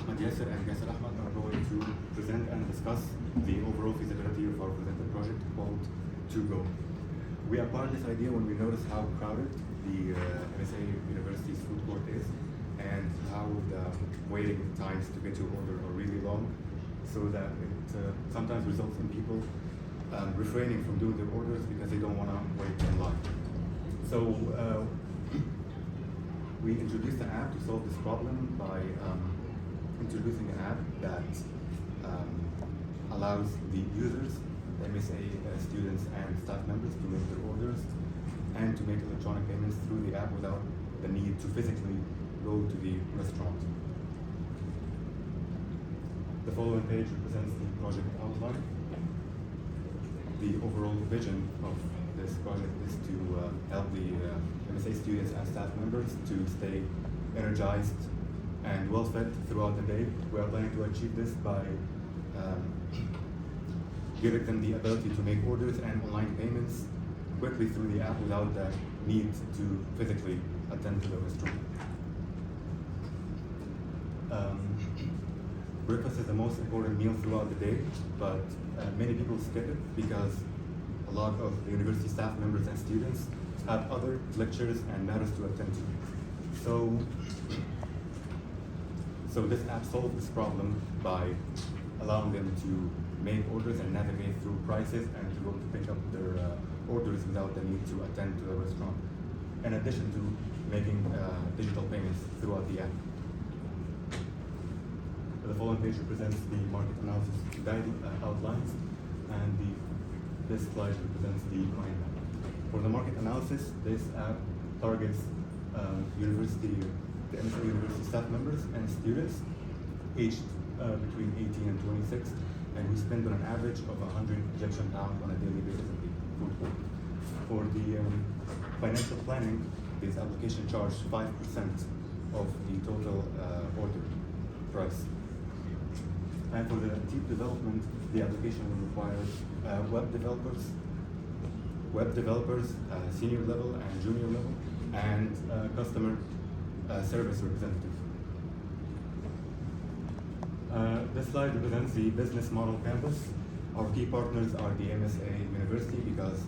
Ahmed Yasser and Yasser Ahmed are going to present and discuss the overall feasibility of our presented project called To Go. We acquired this idea when we noticed how crowded the MSA University's food court is and how the waiting times to get your order are really long, so that it sometimes results in people refraining from doing their orders because they don't want to wait in line. So we introduced an app to solve this problem by introducing an app that allows the users, the MSA students and staff members, to make their orders and to make electronic payments through the app without the need to physically go to the restaurant. The following page represents the project outline. The overall vision of this project is to help the MSA students and staff members to stay energized and well fed throughout the day. We are planning to achieve this by giving them the ability to make orders and online payments quickly through the app without the need to physically attend to the restaurant. Breakfast is the most important meal throughout the day, but many people skip it because a lot of the university staff members and students have other lectures and matters to attend to. So this app solves this problem by allowing them to make orders and navigate through prices and to go to pick up their orders without the need to attend to the restaurant, in addition to making digital payments throughout the app. The following page represents the market analysis guide outlines, and this slide represents the mind map. For the market analysis, this app targets the MSA University staff members and students aged between 18 and 26, and we spend on an average of 100 Egyptian pounds on a daily basis in the food court. For the financial planning, this application charges 5% of the total order price. And for the deep development, the application will require web developers, senior level and junior level, and customer service representative. This slide represents the business model campus. Our key partners are the MSA University because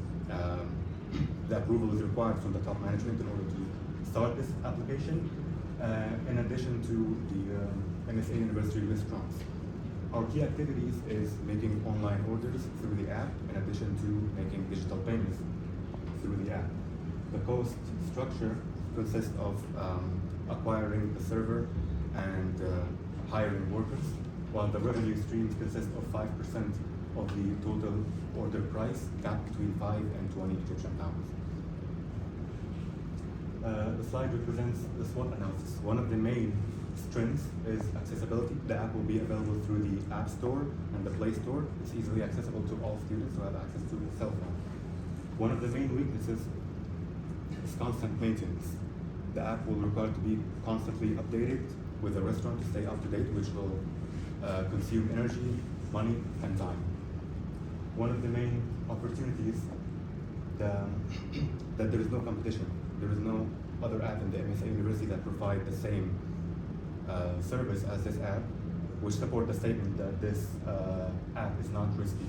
the approval is required from the top management in order to start this application, in addition to the MSA University restaurants. Our key activities is making online orders through the app, in addition to making digital payments through the app. The cost structure consists of acquiring a server and hiring workers, while the revenue streams consist of 5% of the total order price, capped between 5 and 20 Egyptian pounds. The slide represents the SWOT analysis. One of the main strengths is accessibility. The app will be available through the App Store and the Play Store. It's easily accessible to all students who have access to a cell phone. One of the main weaknesses is constant maintenance. The app will require to be constantly updated with the restaurant to stay up to date, which will consume energy, money, and time. One of the main opportunities that there is no competition. There is no other app in the MSA University that provide the same service as this app, which support the statement that this app is not risky.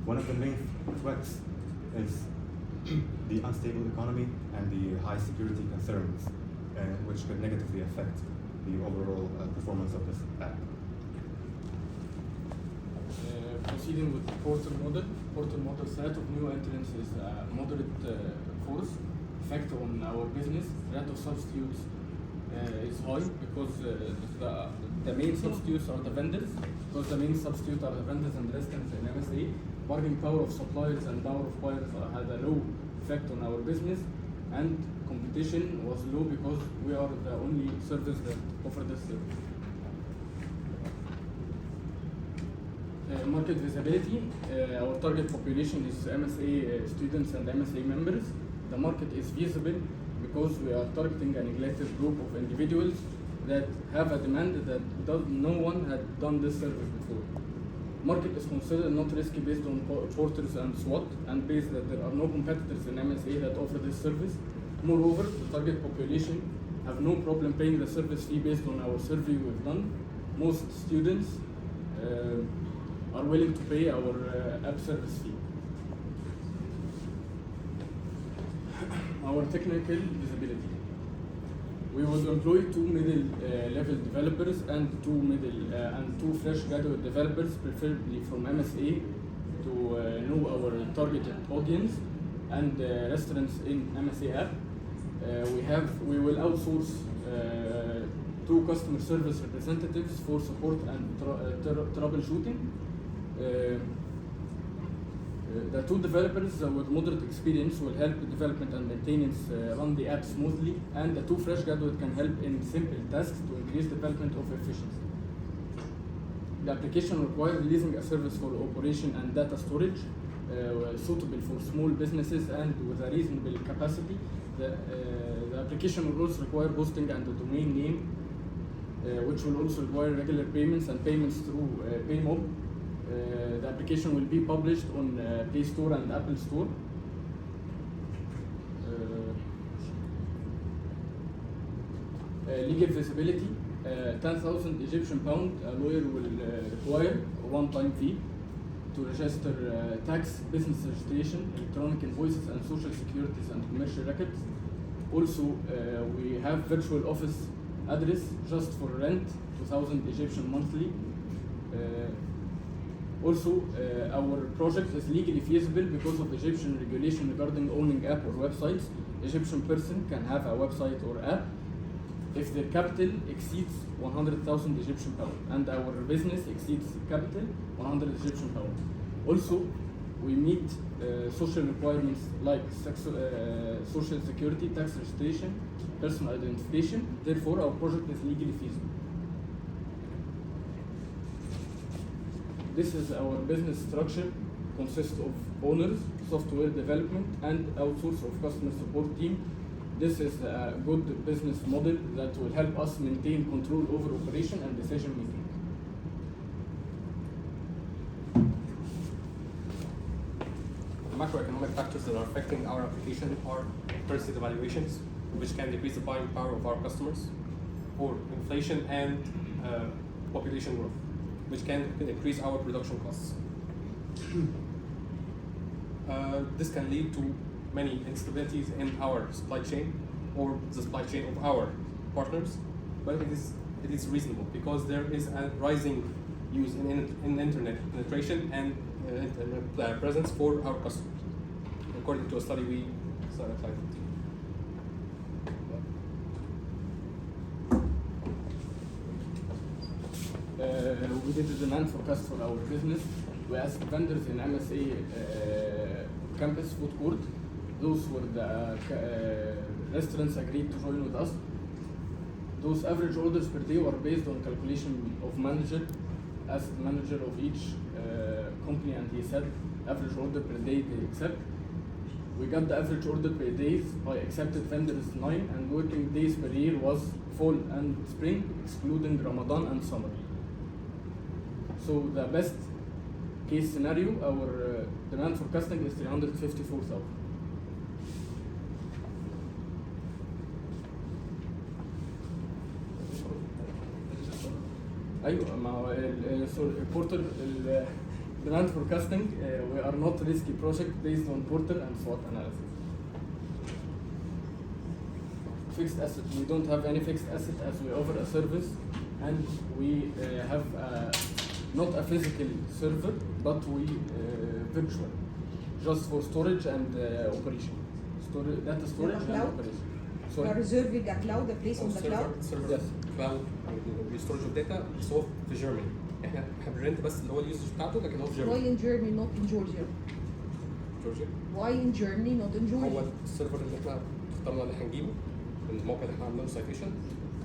One of the main threats is the unstable economy and the high security concerns, which could negatively affect the overall performance of this app. Proceeding with the portal model threat of new entrants is a moderate force effect on our business. Threat of substitutes is high because the main substitutes are the vendors, and residents in MSA. Bargaining power of suppliers and power of buyers had a low effect on our business, and competition was low because we are the only service that offer this service. Market visibility. Our target population is MSA students and MSA members. The market is visible because we are targeting a neglected group of individuals that have a demand that no one had done this service before. Market is considered not risky based on porters and SWOT, and based that there are no competitors in MSA that offer this service. Moreover, the target population have no problem paying the service fee based on our survey we've done. most students are willing to pay our app service fee. Our technical visibility. We will employ 2 middle-level developers and two fresh graduate developers, preferably from MSA, to know our targeted audience and restaurants in MSA app. We will outsource 2 customer service representatives for support and troubleshooting. The 2 developers with moderate experience will help the development and maintenance run the app smoothly, and the 2 fresh graduates can help in simple tasks to increase development of efficiency. The application requires releasing a service for operation and data storage suitable for small businesses and with a reasonable capacity. The application will also require hosting and a domain name, which will also require regular payments and payments through PayMob. The application will be published on Play Store and Apple Store. Legal visibility, 10,000 Egyptian pound. A lawyer will require a one-time fee to register tax, business registration, electronic invoices, and social securities and commercial records. Also, we have virtual office address just for rent, 2,000 Egyptian monthly. Also, our project is legally feasible because of Egyptian regulation regarding owning app or websites. Egyptian person can have a website or app if their capital exceeds 100,000 Egyptian pound and our business exceeds capital 100 Egyptian pound. Also, we meet social requirements like social security, tax registration, personal identification. Therefore, our project is legally feasible. This is our business structure, consists of owners, software development, and outsource of customer support team. This is a good business model that will help us maintain control over operation and decision making. The macroeconomic factors that are affecting our application are currency devaluations, which can decrease the buying power of our customers, or inflation and population growth, which can increase our production costs. This can lead to many instabilities in our supply chain or the supply chain of our partners, but it is reasonable because there is a rising use in internet penetration and internet presence for our customers, according to a study we saw at slide 15. We did the demand forecast for our business. We asked vendors in MSA campus food court. Those were the restaurants agreed to join with us. Those average orders per day were based on calculation of manager, as the manager of each company, and he said average order per day they accept. We got the average order per day by accepted vendors 9, and working days per year was fall and spring, excluding Ramadan and summer. So the best case scenario, our demand forecasting is 354,000. ايوه ما هو porter demand forecasting we are not risky project based on porter and SWOT analysis. Fixed asset, we don't have any fixed asset as we offer a service, and we have not a physical server, but we virtual, just for storage and operation. Data storage and operation. You are reserving a cloud, a place on the cloud? server Yes. cloud storage of data بس هو في جيرماني. احنا بنرنت بس اللي هو اليوزج بتاعته لكن هو في Why جيرماني. in Germany, not in Georgia? جورجيا. Why in Germany, not in هو Georgia? السيرفر اللي احنا اخترنا اللي هنجيبه من الموقع اللي احنا عاملين له سايتيشن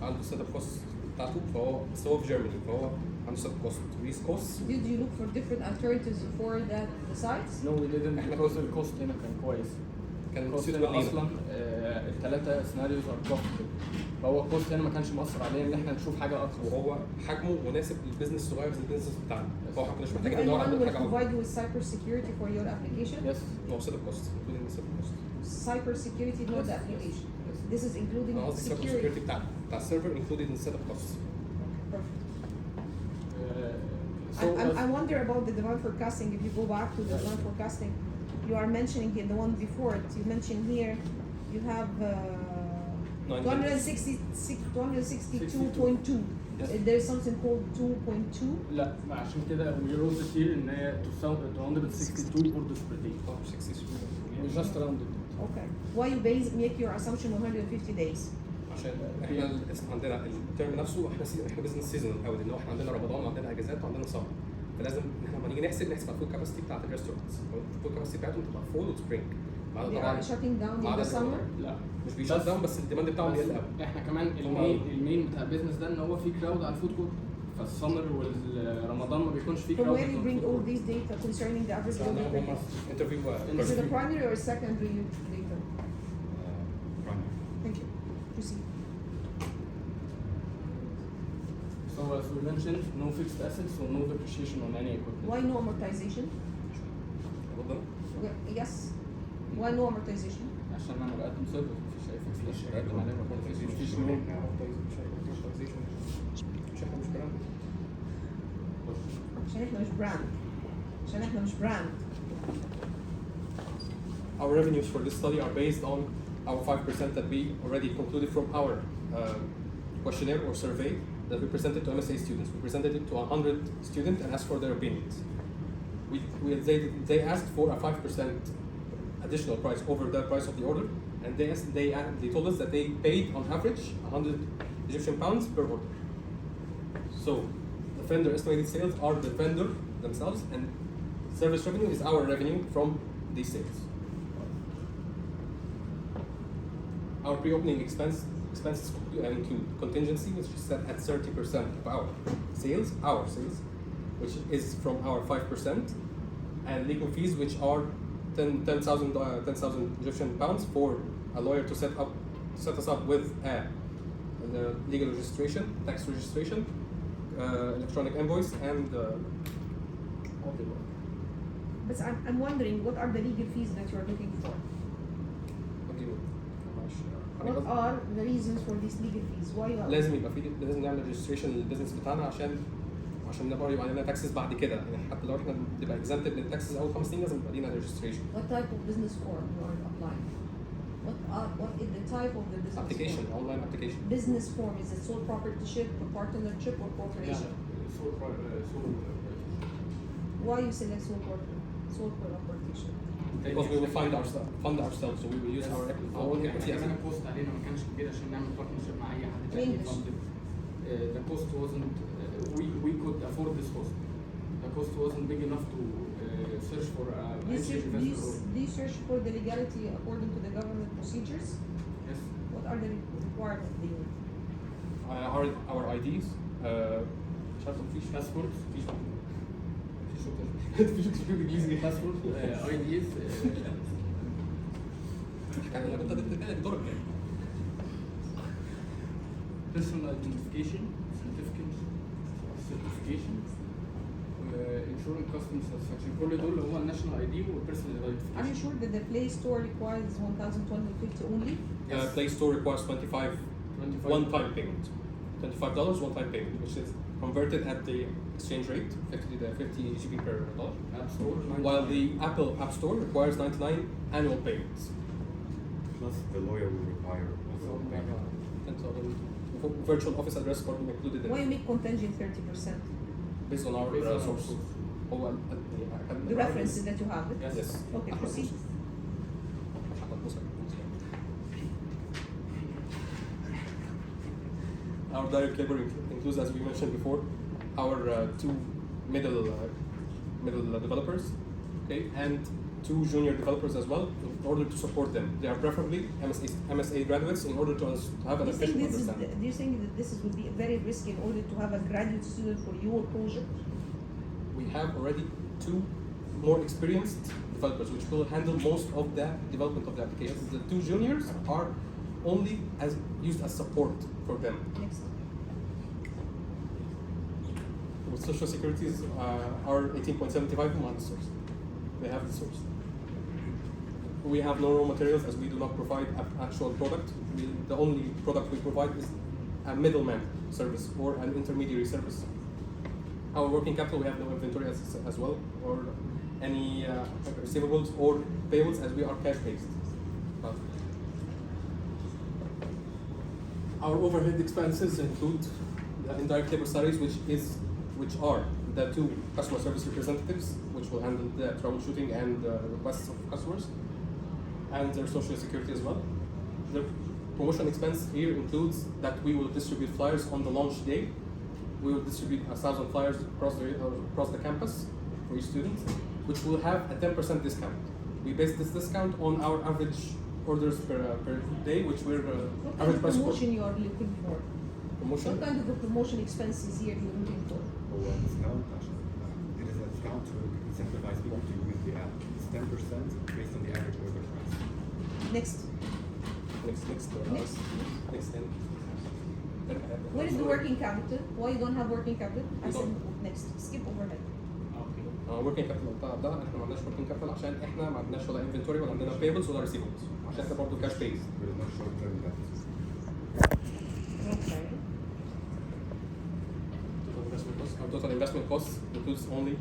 عنده السيت اب كوست بتاعته فهو بس هو في جيرماني فهو عنده سيت اب كوست ريس كوست. Did you look for different alternatives for the sites? No, we didn't because الكوست هنا كان كويس. كان الكوست suitable هنا لينا. اصلا الثلاثه سيناريوز ار بروفيتبل، فهو الكوست هنا ما كانش مؤثر علينا ان احنا نشوف حاجه ارخص. وهو حجمه مناسب للبزنس الصغير زي البزنس بتاعنا فهو ما كناش Do محتاجين ندور anyone على will حاجه اكبر. provide you with cybersecurity for your application? Yes. هو سيت اب كوست including the set up cost. Cybersecurity, not the application. This is including انا قصدي السيرفر security. سكيورتي بتاع السيرفر included in the set up cost. Perfect. So I wonder about the demand forecasting. If you go back to the demand forecasting, you are mentioning in the one before it, you mentioned here you have 262.2. Yes. There's something called 2.2. لا عشان كده we wrote it here ان هي 262 orders per day. We just rounded it. Okay. Why you make your assumption 150 days? عشان احنا عندنا الترم نفسه احنا بزنس سيزون قوي لان احنا عندنا رمضان وعندنا اجازات وعندنا سمر فلازم ان احنا لما نيجي نحسب الفول كاباسيتي بتاعت الريستورانتس الفول كاباسيتي بتاعتهم تبقى فول وسبرينج بعد They طبعا are shutting down in the summer. لا مش بيشت داون بس الديماند بتاعهم بيقل قوي احنا كمان المين بتاع البيزنس ده ان هو في كراود على الفود كورت فالسمر والرمضان ما بيكونش فيه From كراود. where you bring all these data concerning the average order per day? انترفيو Is it a primary or secondary data? primary. Thank you. Proceed. So as we mentioned, no fixed assets or no depreciation on any equipment. Why no amortization? Yes. Why no amortization? عشان انا بقدم سيرفيس مفيش اي فيكس مش هيقدم علينا مفيش نوم. عشان احنا مش براند. عشان احنا مش براند. Our revenues for this study are based on our 5% that we already concluded from our questionnaire or survey that we presented to MSA students. We presented it to 100 students and asked for their opinions. They asked for a 5% additional price over the price of the order, and they told us that they paid on average 100 Egyptian pounds per order. So the vendor estimated sales are the vendor themselves, and service revenue is our revenue from these sales. Our pre-opening expenses include contingency, which is set at 30% of our sales, which is from our 5%, and legal fees, which are 10,000 Egyptian pounds for a lawyer to set us up with the legal registration, tax registration, electronic invoice, and all the work. But I'm wondering, what are the legal fees that you are looking for? What do you mean? What are the reasons for these legal fees? Why you are لازم يبقى في لازم نعمل ريجستريشن للبيزنس بتاعنا عشان نبقى يبقى علينا تاكسس بعد كده يعني حتى لو احنا بنبقى exempted من التاكسس اول 5 سنين لازم يبقى لينا ريجستريشن. What type of business form you are applying? What is the type of the business Application, form? online application. Business form, is it sole proprietorship, or partnership, or corporation? Why you select sole proprietorship? Because we will fund ourselves, so we will use our equity as كان الكوست علينا ما كانش كبير عشان نعمل بارتنرشيب مع اي حد تاني English. يفند. The cost wasn't we could afford this cost. The cost wasn't big enough to search for a venture investor. Do you search for the legality according to the government procedures? Yes. What are the requirements they need? our IDs. شرط مفيش Passport. مفيش كتير انجليزي. Passport. IDs. يعني انت دورك يعني. Personal identification, certification, insurance customer satisfaction. كل دول هو الناشونال اي دي والبيرسونال Are you ايدنتيفيكيشن. sure that the Play Store requires 1,250 only? Play Store requires 25 one-time payment. $25 one-time payment, which is converted at the exchange rate, 50 GB per dollar. App Store. While the Apple App Store requires 99 annual payments. Plus, the lawyer will require also payment. And so the virtual office address card will be included in Why you make contingent 30%? based on our Based on our source. source. The references that you have. Yes. Okay, proceed. Our direct labor includes, as we mentioned before, our two middle developers, okay, and two junior developers as well, in order to support them. They are preferably MSA graduates in order to have an efficient understanding. Do you think that this would be very risky in order to have a graduate student for your project? We have already two more experienced developers, which will handle most of the development of the applications. The two juniors are only used as support for them. Next. With social securities are 18.75 months source. They have the source. We have no raw materials as we do not provide actual product. The only product we provide is a middleman service or an intermediary service. Our working capital, we have no inventory as well, or any receivables or payables, as we are cash based. Our overhead expenses include the indirect labor salaries, which are the 2 customer service representatives, which will handle the troubleshooting and requests of customers, and their social security as well. The promotion expense here includes that we will distribute flyers on the launch day. We will distribute 1,000 flyers across the campus for each student, which will have a 10% discount. We base this discount on our average orders per day, which we're What kind average of price per promotion you are looking for? promotion. What kind of a promotion expenses here you're looking for? هو discount عشان it is a discount to incentivize people to use the app. It's 10% based on the average order price. Next. Next thing. Where is the working capital? Why you don't have working capital? I said next. Skip overhead. working capital ده احنا ما عندناش working capital عشان احنا ما عندناش ولا inventory ولا عندنا payables ولا receivables عشان احنا برضه cash based. There is no short-term debt. Okay. Total investment cost. Our total investment cost includes only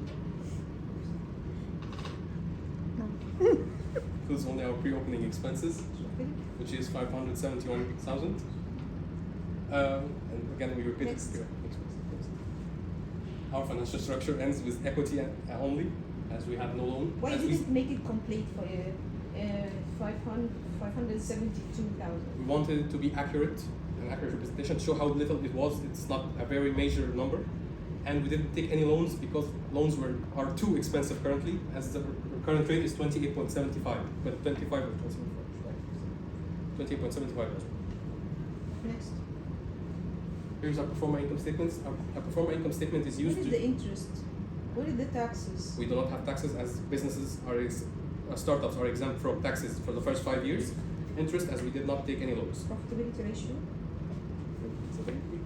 our pre-opening expenses, which is 571,000. And again, we repeat Next. it. Our financial structure ends with equity only, as we have no loan. Why As did we, it make it complete for 572,000? we wanted it to be accurate, an accurate representation, show how little it was. It's not a very major number. And we didn't take any loans because loans are too expensive currently, as the current rate is 28.75, but 25 or 28.75. Next. Here's our performa income statements. Our performa income statement is What used is to. the interest? What is the taxes? We do not have taxes, as businesses startups are exempt from taxes for the first 5 years. Interest, as we did not take any loans. Profitability ratio? So thank you.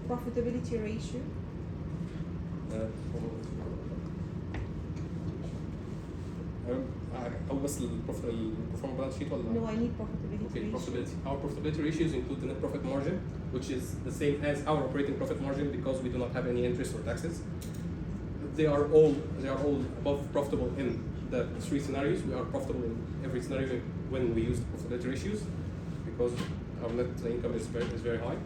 Profitability ratio? أو بس البرفورم بالانس شيت ولا؟ No, I need profitability Okay, ratio. profitability. Our profitability ratios include the net profit margin, which is the same as our operating profit margin because we do not have any interest or taxes. They are all above profitable in the 3 scenarios. We are profitable in every scenario when we use profitability ratios because our net income is very high.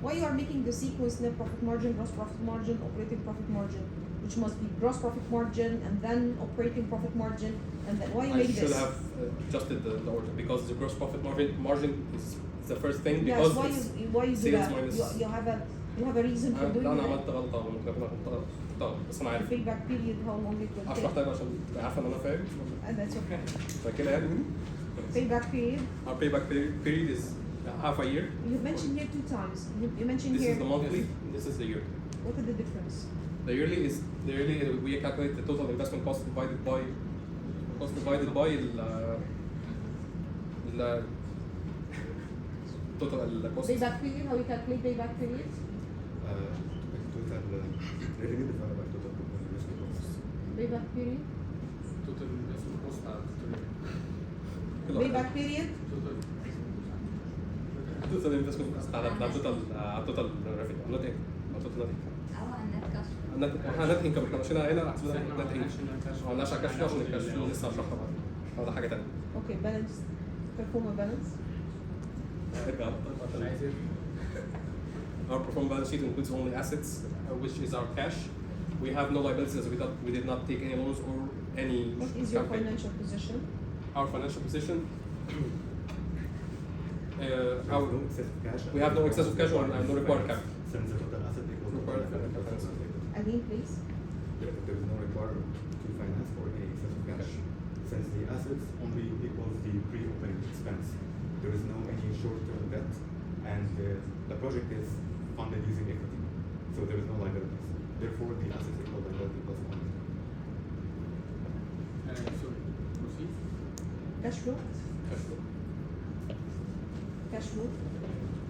Why you are making the sequence net profit margin, gross profit margin, operating profit margin, which must be gross profit margin and then operating profit margin, and then why you I make should this? have adjusted the order because the gross profit margin is the first thing Yes, because why it's you do sales that? minus. You have a reason for doing لا انا that. عملت غلطه ممكن اكون غلط بس انا The عارف payback period, how long it will اشرح take? طيب عشان تبقى عارفه ان انا فاهم And that's okay. فكده يعني Payback period. Our payback period is half a year. You mentioned here 2 times. You mentioned This here. is the monthly. This is the year. What is the difference? The yearly we calculate the total investment cost divided by the total cost. Payback period. How you calculate payback period? Total revenue divided by total investment costs. Payback period. Total investment cost Payback period. total investment cost على total revenue not income total net income. أو النت كاش net income احنا مشينا هنا حسبنا net income. ما قلناش على كاش فلو عشان الكاش فلو لسه هشرحها بعدين. ده حاجه ثانيه. Okay, balance. Performa balance. Our perform balance sheet includes only assets, which is our cash. We have no liabilities as we did not take any loans or any. What is your campaign. financial position? Our financial position. There is Our, no excessive cash. we have no excessive cash or no required capital. Since the total asset equals Required total capital. asset. Again, please. There is no requirement to finance for any excessive cash. Since the assets only equals the pre-opening expense. There is no any short-term debt, and the project is funded using equity. So there is no liabilities. Therefore, the assets equal liability plus 1. sorry, proceed. Cash flow. Cash flow. Cash flow.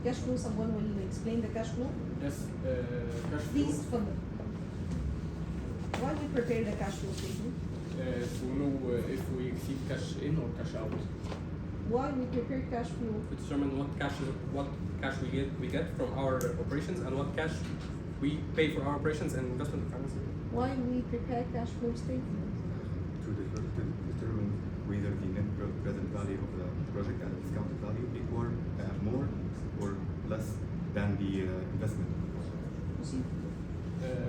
Cash flow. Someone will explain the cash flow. Yes, cash flow. Please, further. Why we prepare the cash flow statement? To know if we exceed cash in or cash out. Why we prepare cash flow? To determine what cash we get from our operations and what cash We pay for our operations and investment financing. Why we prepare cash flow statement? To determine whether the net present value of the project and the discounted value equal more or less than the investment. Proceed.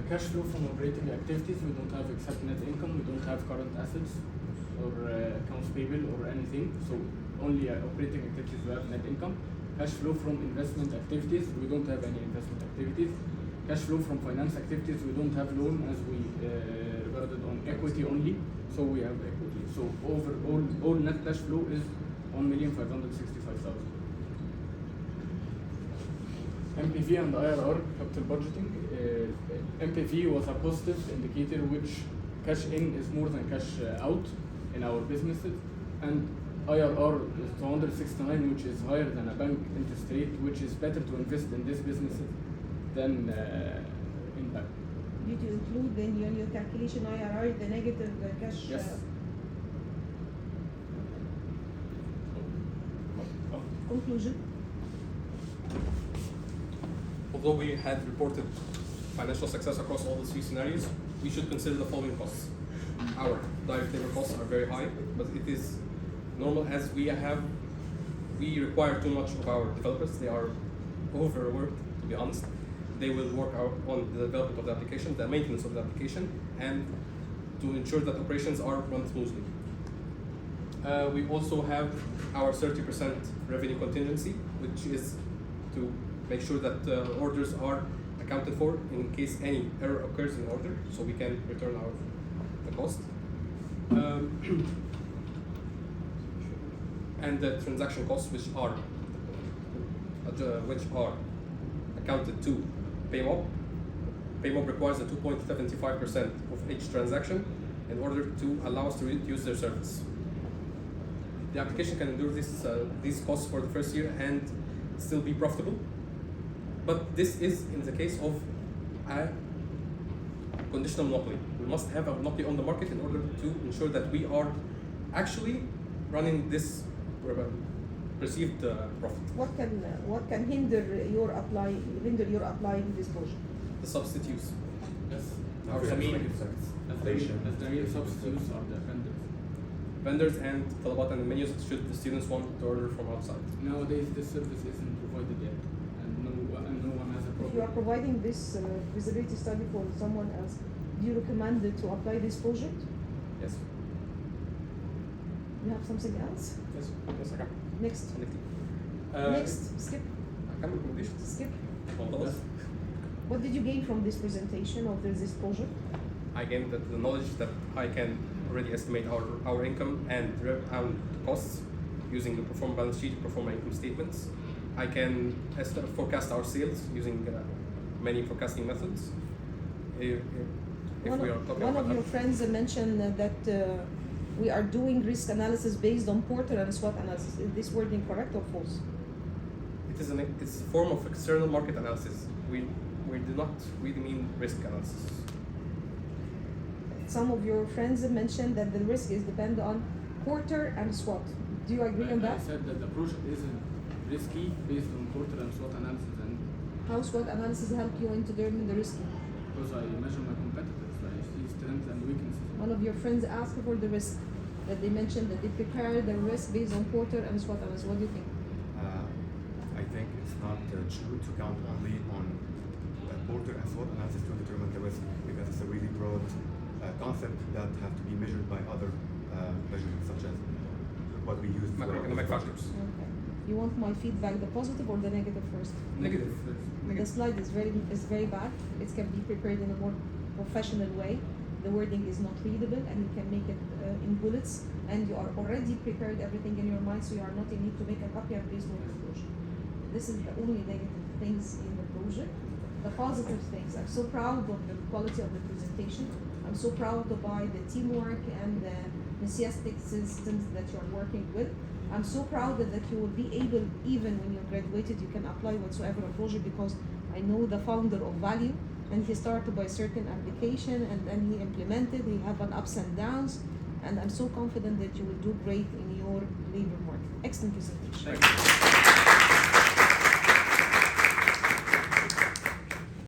Cash flow from operating activities, we don't have except net income, we don't have current assets or accounts payable or anything, so only operating activities we have net income. Cash flow from investment activities, we don't have any investment activities. Cash flow from finance activities, we don't have loan as we regarded on equity only, so we have equity. So overall, all net cash flow is 1,565,000. MPV and IRR, capital budgeting. MPV was a positive indicator which cash in is more than cash out in our businesses, and IRR is 269, which is higher than a bank interest rate, which is better to invest in these businesses than in bank. Did you include in your calculation IRR the negative cash? Yes. Conclusion. Although we had reported financial success across all the three scenarios, we should consider the following costs. Our direct labor costs are very high, but it is normal as we require too much of our developers. They are overworked, to be honest. They will work on the development of the application, the maintenance of the application, and to ensure that operations are run smoothly. We also have our 30% revenue contingency, which is to make sure that orders are accounted for in case any error occurs in order, so we can return the cost. And the transaction costs, which are accounted to PayMob. PayMob requires a 2.75% of each transaction in order to allow us to use their service. The application can endure these costs for the first year and still be profitable. But this is in the case of a conditional monopoly. We must have a monopoly on the market in order to ensure that we are actually running this perceived profit. What can hinder your applying this project? The substitutes. Yes. Not Our really main, inflation. as the real substitutes are the vendors. Vendors and talabat and menus should the students want to order from outside. Nowadays, this service isn't provided yet, and no one has a If you are problem. providing this feasibility study for someone else, do you recommend it to apply this project? Yes. You have something else? Yes. Yes, I can. Next. Next. Skip. I can recommendations. Skip. Yes. What did you gain from this presentation of this project? I gained the knowledge that I can already estimate our income and costs using the perform balance sheet, perform income statements. I can forecast our sales using many forecasting methods. If One we are talking of about your that. friends mentioned that we are doing risk analysis based on Porter and SWOT analysis. Is this wording correct or false? It's a form of external market analysis. We do not really mean risk analysis. Some of your friends mentioned that the risk is dependent on Porter and SWOT. Do you agree on I that? said that the project isn't risky based on Porter and SWOT analysis, and How SWOT analysis help you in determining the risk? because I measure my competitors, I see strengths and weaknesses. One of your friends asked for the risk, that they mentioned that they prepare the risk based on Porter and SWOT analysis. What do you think? I think it's not true to count only on Porter and SWOT analysis to determine the risk, because it's a really broad concept that have to be measured by other measurements, such as what we use for Macroeconomic factors. Okay. You want my feedback, the positive or the negative first? Negative. The slide is very bad. It can be prepared in a more professional way. The wording is not readable, and you can make it in bullets. And you are already prepared everything in your mind, so you are not in need to make a copy and paste on the project. This is the only negative things in the project. The positive things, I'm so proud of the quality of the presentation. I'm so proud by the teamwork and the enthusiastic systems that you are working with. I'm so proud that you will be able, even when you're graduated, you can apply whatsoever a project, because I know the founder of Value, and he started by certain application and then he implemented, he have an ups and downs, and I'm so confident that you will do great in your labor market. Excellent presentation. Thank you.